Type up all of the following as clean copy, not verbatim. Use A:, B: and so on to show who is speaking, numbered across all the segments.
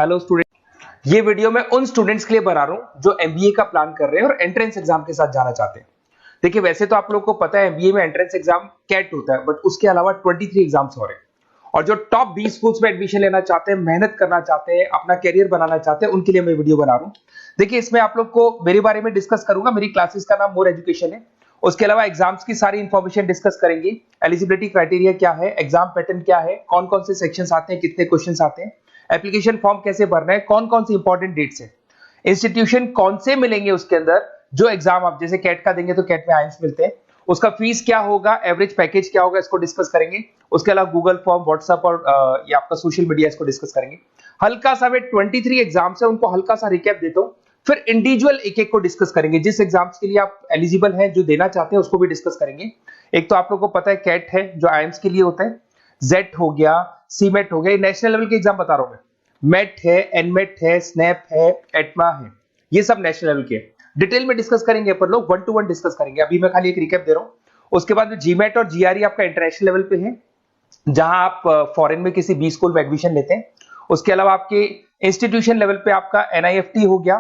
A: Hello student, ये video मैं उन स्टूडेंट्स के लिए बना रहा हूं जो एमबीए का प्लान कर रहे हैं और एंट्रेंस एग्जाम के साथ जाना चाहते हैं। देखिए, वैसे तो आप लोगों को पता है एमबीए में एंट्रेंस एग्जाम कैट होता है, बट उसके अलावा 23 एग्जाम्स हो रहे हैं। और जो टॉप 20 स्कूल्स में एडमिशन लेना चाहते हैं, मेहनत करना चाहते हैं, अपना कैरियर बनाना चाहते हैं, उनके लिए मैं वीडियो बना रहा हूं। देखिए, इसमें आप लोग को मेरे बारे में डिस्कस करूंगा। मेरी क्लासेस का नाम मोर एजुकेशन है। उसके अलावा एग्जाम्स की सारी इंफॉर्मेशन डिस्कस करेंगे। एलिजिबिलिटी क्राइटेरिया क्या है, एग्जाम पैटर्न क्या है, कौन कौन से सेक्शंस आते हैं, कितने क्वेश्चंस आते हैं, एप्लीकेशन फॉर्म कैसे भरना है, कौन कौन सी इंपॉर्टेंट डेट्स है, इंस्टीट्यूशन कौन से मिलेंगे उसके अंदर, जो एग्जाम आप जैसे कैट का देंगे तो कैट में आइम्स मिलते हैं, उसका फीस क्या होगा, एवरेज पैकेज क्या होगा, इसको डिस्कस करेंगे। उसके अलावा गूगल फॉर्म, व्हाट्सएप और ये आपका सोशल मीडिया, इसको डिस्कस करेंगे। हल्का सा वे 23 एग्जाम्स है, उनको हल्का सा रिकैप देता हूं, फिर इंडिविजुअल एक एक को डिस्कस करेंगे। जिस एग्जाम्स के लिए आप एलिजिबल हैं, जो देना चाहते हैं, उसको भी डिस्कस करेंगे। एक तो आप लोगों को पता है कैट है जो आइम्स के लिए होता है, जेट हो गया, सीमेट हो गया, नेशनल लेवल के एग्जाम बता रहा हूं मैं। मेट है, एनमेट है, स्नैप है, एटमा है, ये सब नेशनल लेवल के डिटेल में डिस्कस करेंगे। अपन लोग 1 to 1 डिस्कस करेंगे। अभी मैं खाली एक रिकैप दे रहा हूं। उसके बाद में जीमेट और जीआरई आपका इंटरनेशनल लेवल पे है, जहां आप फॉरेन में किसी बी स्कूल में एडमिशन लेते हैं। उसके अलावा आपके इंस्टीट्यूशन लेवल पे आपका एनआईएफटी हो गया,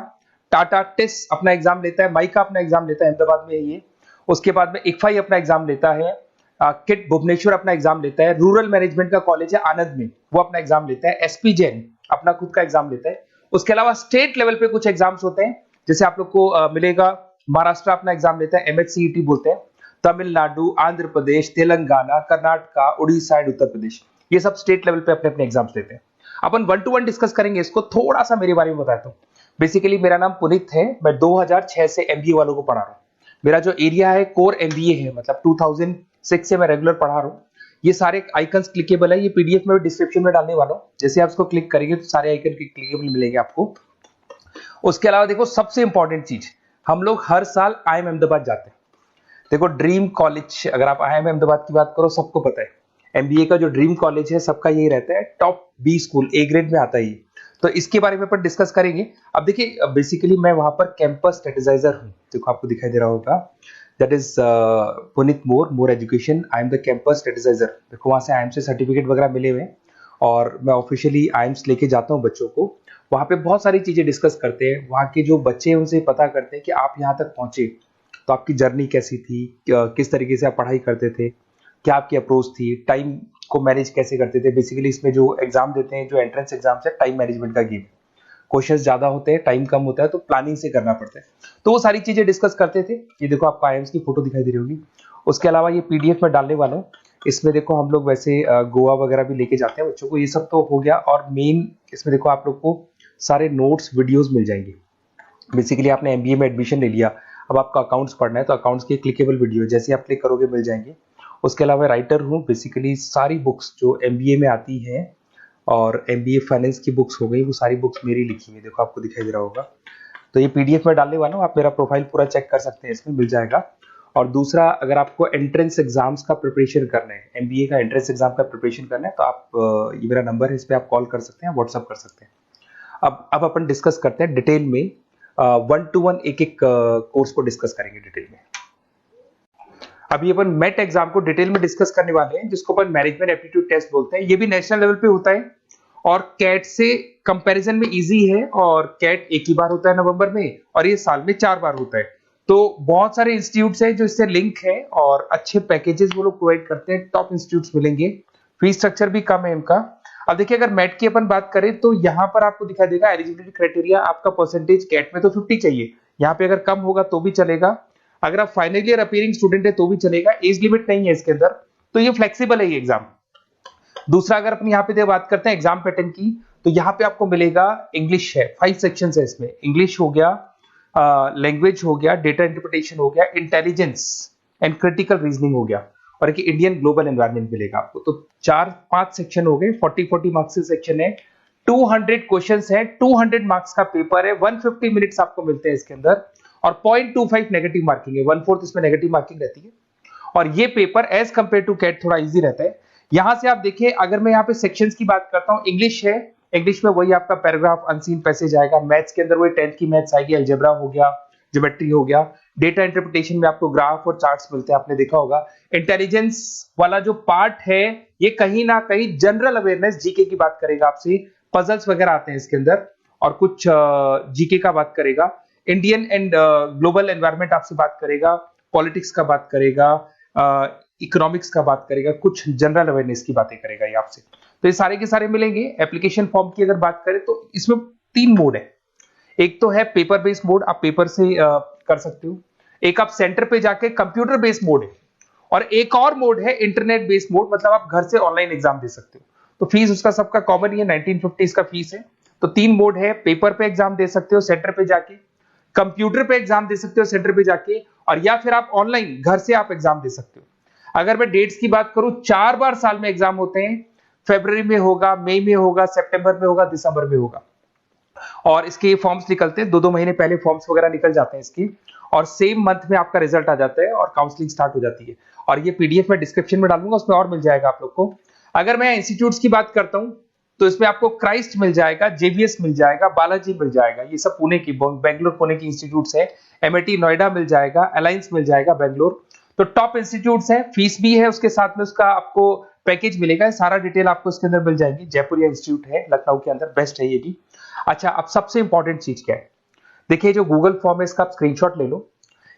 A: टाटा टिस अपना एग्जाम लेता है, माइका अपना एग्जाम लेता है, अहमदाबाद में है ये। उसके बाद में इक्फाई अपना एग्जाम लेता है, किट भुवनेश्वर अपना एग्जाम लेता है, रूरल मैनेजमेंट का कॉलेज है आनंद में, वो अपना एग्जाम लेता है, एसपी जैन अपना खुद का एग्जाम लेता है। उसके अलावा स्टेट लेवल पे कुछ एग्जाम्स होते हैं, जैसे आप लोग को मिलेगा, महाराष्ट्र अपना एग्जाम लेता है, एमएचसीईटी बोलते हैं, तमिलनाडु, आंध्र प्रदेश, तेलंगाना, कर्नाटका, उड़ीसा एंड उत्तर प्रदेश, ये सब स्टेट लेवल पे अपने अपने एग्जाम्स लेते हैं। अपन 1 to 1 डिस्कस करेंगे। इसको थोड़ा सा मेरे बारे में बताता हूँ। बेसिकली मेरा नाम पुनीत है, मैं 2006 से एमबीए वालों को पढ़ा रहा हूँ। मेरा जो एरिया है कोर एमबीए है, मतलब 2006 से मैं रेगुलर पढ़ा रहा हूँ। ये सारे आइकन्स क्लिकेबल है, ये पीडीएफ में डिस्क्रिप्शन में डालने वाला हूँ। जैसे आप इसको क्लिक करेंगे तो सारे आइकन क्लिकेबल मिलेंगे आपको। उसके अलावा देखो, सबसे इंपॉर्टेंट चीज, हम लोग हर साल आईएम अहमदाबाद जाते हैं। देखो, ड्रीम कॉलेज, अगर आप आईएम अहमदाबाद की बात करो, सबको पता है एमबीए का जो ड्रीम कॉलेज है सबका यही रहता है, top B school, A grade में आता है ये। तो इसके बारे में अपन डिस्कस करेंगे। अब देखिए, बेसिकली मैं वहां पर कैंपस स्ट्रेटेजाइजर हूँ। देखो, आपको दिखाई दे रहा होगा, that is Puneet more education, I am the campus strategizer. देखो, वहां से आईएम से सर्टिफिकेट वगैरह मिले हुए हैं और मैं ऑफिशियली आईएम्स लेके जाता हूँ बच्चों को। वहां पे बहुत सारी चीजें डिस्कस करते हैं। वहां के जो बच्चे हैं उनसे पता करते हैं कि आप यहाँ तक पहुंचे तो आपकी जर्नी कैसी थी, किस तरीके से आप पढ़ाई करते थे, क्या आपकी अप्रोच थी, टाइम को मैनेज कैसे करते थे। बेसिकली इसमें जो एग्जाम देते हैं, जो एंट्रेंस एग्जाम है, टाइम मैनेजमेंट का गेम। क्वेश्चंस ज्यादा होते हैं, टाइम कम होता है, तो प्लानिंग से करना पड़ता है। तो वो सारी चीजें डिस्कस करते थे। ये देखो, आपको आईएम्स की फोटो दिखाई दे रही होगी। उसके अलावा ये पीडीएफ में डालने वाला हूँ। इसमें देखो, हम लोग वैसे गोवा वगैरह भी लेके जाते हैं बच्चों को। ये सब तो हो गया। और मेन इसमें देखो, आप लोग को सारे नोट्स, वीडियोस मिल जाएंगे। बेसिकली आपने एमबीए में एडमिशन ले लिया, अब आपका अकाउंट्स पढ़ना है, तो अकाउंट्स की क्लिकेबल वीडियो जैसे आप क्लिक करोगे मिल जाएंगे। उसके अलावा राइटर हूँ। बेसिकली सारी बुक्स जो एमबीए में आती हैं और एमबीए फाइनेंस की बुक्स हो गई, वो सारी बुक्स मेरी लिखी है। देखो, आपको दिखाई दे रहा होगा। तो ये पीडीएफ में डालने वाला हूँ, आप मेरा प्रोफाइल पूरा चेक कर सकते हैं, इसमें मिल जाएगा। और दूसरा, अगर आपको एंट्रेंस एग्जाम्स का प्रिपरेशन करना है, एमबीए का एंट्रेंस एग्जाम का प्रिपरेशन करना है, तो आप ये मेरा नंबर है, इस पर आप कॉल कर सकते हैं, व्हाट्सअप कर सकते हैं। अब अपन डिस्कस करते हैं डिटेल में। 1 to 1 एक एक कोर्स को डिस्कस करेंगे डिटेल में। अभी अपन मेट एग्जाम को डिटेल में डिस्कस करने वाले हैं, जिसको अपन मैनेजमेंट एप्टीट्यूड टेस्ट बोलते हैं। ये भी नेशनल लेवल पे होता है और कैट से कंपैरिजन में इजी है। और कैट एक ही बार होता है नवंबर में, और ये साल में 4 बार होता है। तो बहुत सारे इंस्टीट्यूट्स हैं जो इससे लिंक है और अच्छे पैकेजेस वो लोग प्रोवाइड करते हैं। टॉप इंस्टीट्यूट्स मिलेंगे, फीस स्ट्रक्चर भी कम है इनका। अब देखिए, अगर मैट की अपन बात करें तो यहाँ पर आपको दिखाई देगा एलिजिबिलिटी क्राइटेरिया, आपका परसेंटेज कैट में तो 50 चाहिए। यहाँ पे अगर कम होगा तो भी चलेगा, अगर आप फाइनल ईयर अपीयरिंग स्टूडेंट है तो भी चलेगा। एज लिमिट नहीं है इसके अंदर, तो ये फ्लेक्सिबल है ये एग्जाम। दूसरा, अगर अपन यहाँ पे बात करते हैं एग्जाम पैटर्न की, तो यहाँ पे आपको मिलेगा इंग्लिश है, 5 सेक्शंस है इसमें। इंग्लिश हो गया, लैंग्वेज हो गया, डेटा इंटरप्रिटेशन हो गया, इंटेलिजेंस एंड क्रिटिकल रीजनिंग हो गया, और एक इंडियन ग्लोबल एनवायरनमेंट मिलेगा आपको। तो 4-5 सेक्शन हो गए, 40 मार्क्स के सेक्शन है, 200 क्वेश्चंस है, 200 मार्क्स का पेपर है, 150 मिनट्स आपको मिलते हैं इसके अंदर, और 0.25 नेगेटिव मार्किंग है, 1/4 इसमें नेगेटिव मार्किंग रहती है। और ये paper as compare to CAT थोड़ा इजी रहता है। यहां से आप देखिए, अगर मैं यहाँ पे सेक्शंस की बात करता हूँ, इंग्लिश है, इंग्लिश में वही आपका पैराग्राफ, अनसीन पैसेज आएगा। मैथ्स के अंदर वही 10th की मैथ्स आएगी, अलजेब्रा हो गया, ज्योमेट्री हो गया। डेटा इंटरप्रिटेशन में आपको ग्राफ और चार्ट्स मिलते हैं, आपने देखा होगा। इंटेलिजेंस वाला जो पार्ट है, ये कहीं ना कहीं जनरल अवेयरनेस, जीके की बात करेगा आपसे, पजल्स वगैरह आते हैं इसके अंदर, और कुछ जीके का बात करेगा, इंडियन एंड ग्लोबल एनवायरनमेंट आपसे बात करेगा, पॉलिटिक्स का बात करेगा, इकोनॉमिक्स का बात करेगा, कुछ जनरल अवेयरनेस की बातें करेगा ये आपसे। तो ये सारे के सारे मिलेंगे। एप्लीकेशन फॉर्म की अगर बात करें तो इसमें 3 मोड है। एक तो है पेपर बेस्ड मोड, आप पेपर से कर सकते हो। एक आप सेंटर पे जाके कंप्यूटर बेस्ड मोड है, और एक और मोड है इंटरनेट बेस्ड मोड, मतलब आप घर से ऑनलाइन एग्जाम दे सकते हो। तो फीस उसका सबका कॉमन ही है, 1950 का फीस है। तो 3 मोड है, पेपर पे एग्जाम दे सकते हो सेंटर पे जाके, कंप्यूटर पे एग्जाम दे सकते हो सेंटर पे जाके, और या फिर आप ऑनलाइन घर से आप एग्जाम दे सकते हो। अगर मैं डेट्स की बात करूं, 4 बार साल में एग्जाम होते हैं। फरवरी में होगा, मई में होगा, सितंबर में होगा, दिसंबर में होगा। और इसके फॉर्म्स निकलते हैं 2-2 महीने पहले, फॉर्म्स वगैरह निकल जाते हैं इसकी, और सेम मंथ में आपका रिजल्ट आ जाता है और काउंसलिंग स्टार्ट हो जाती है। और ये पीडीएफ मैं डिस्क्रिप्शन में डालूंगा, उसमें और मिल जाएगा आप लोग को। अगर मैं इंस्टीट्यूट्स की बात करता हूं तो इसमें आपको क्राइस्ट मिल जाएगा, जेवीएस मिल जाएगा, बालाजी मिल जाएगा, ये सब पुणे की, बेंगलोर पुणे की इंस्टीट्यूट्स है। एमआईटी नोएडा मिल जाएगा, अलायंस मिल जाएगा बेंगलोर। तो टॉप इंस्टीट्यूट्स है, फीस भी है उसके साथ में, उसका आपको पैकेज मिलेगा, सारा डिटेल आपको इसके अंदर मिल जाएगी। जयपुर इंस्टीट्यूट है लखनऊ के अंदर, बेस्ट है ये भी। अच्छा, अब सबसे इंपॉर्टेंट चीज क्या है, देखिए जो गूगल फॉर्म है इसका आप स्क्रीनशॉट ले लो।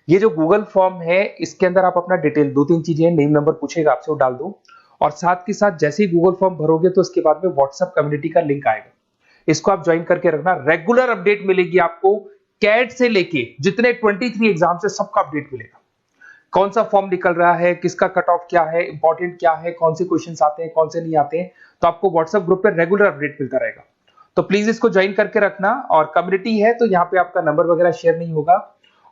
A: ये जो गूगल फॉर्म है इसके अंदर आप अपना डिटेल 2-3 चीजें, नेम नंबर पूछेगा आपसे, वो डाल दो। और साथ के साथ जैसे ही गूगल फॉर्म भरोगे तो उसके बाद में व्हाट्सएप कम्युनिटी का लिंक आएगा, इसको आप ज्वाइन करके रखना। रेगुलर अपडेट मिलेगी आपको, कैट से लेके जितने 23 एग्जाम से सबका अपडेट मिलेगा। कौन सा फॉर्म निकल रहा है, किसका कट ऑफ क्या है, इंपॉर्टेंट क्या है, कौन से क्वेश्चंस आते हैं, कौन से नहीं आते हैं, तो आपको व्हाट्सएप ग्रुप पे रेगुलर अपडेट मिलता रहेगा। तो प्लीज इसको ज्वाइन करके रखना। और कम्युनिटी है तो यहाँ पे आपका नंबर वगैरह शेयर नहीं होगा,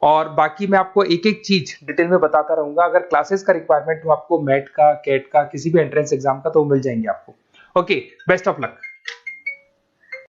A: और बाकी मैं आपको एक एक चीज डिटेल में बताता रहूंगा। अगर क्लासेस का रिक्वायरमेंट हो आपको, मैट का, कैट का, किसी भी एंट्रेंस एग्जाम का, तो वो मिल जाएंगे आपको। Okay, best of luck.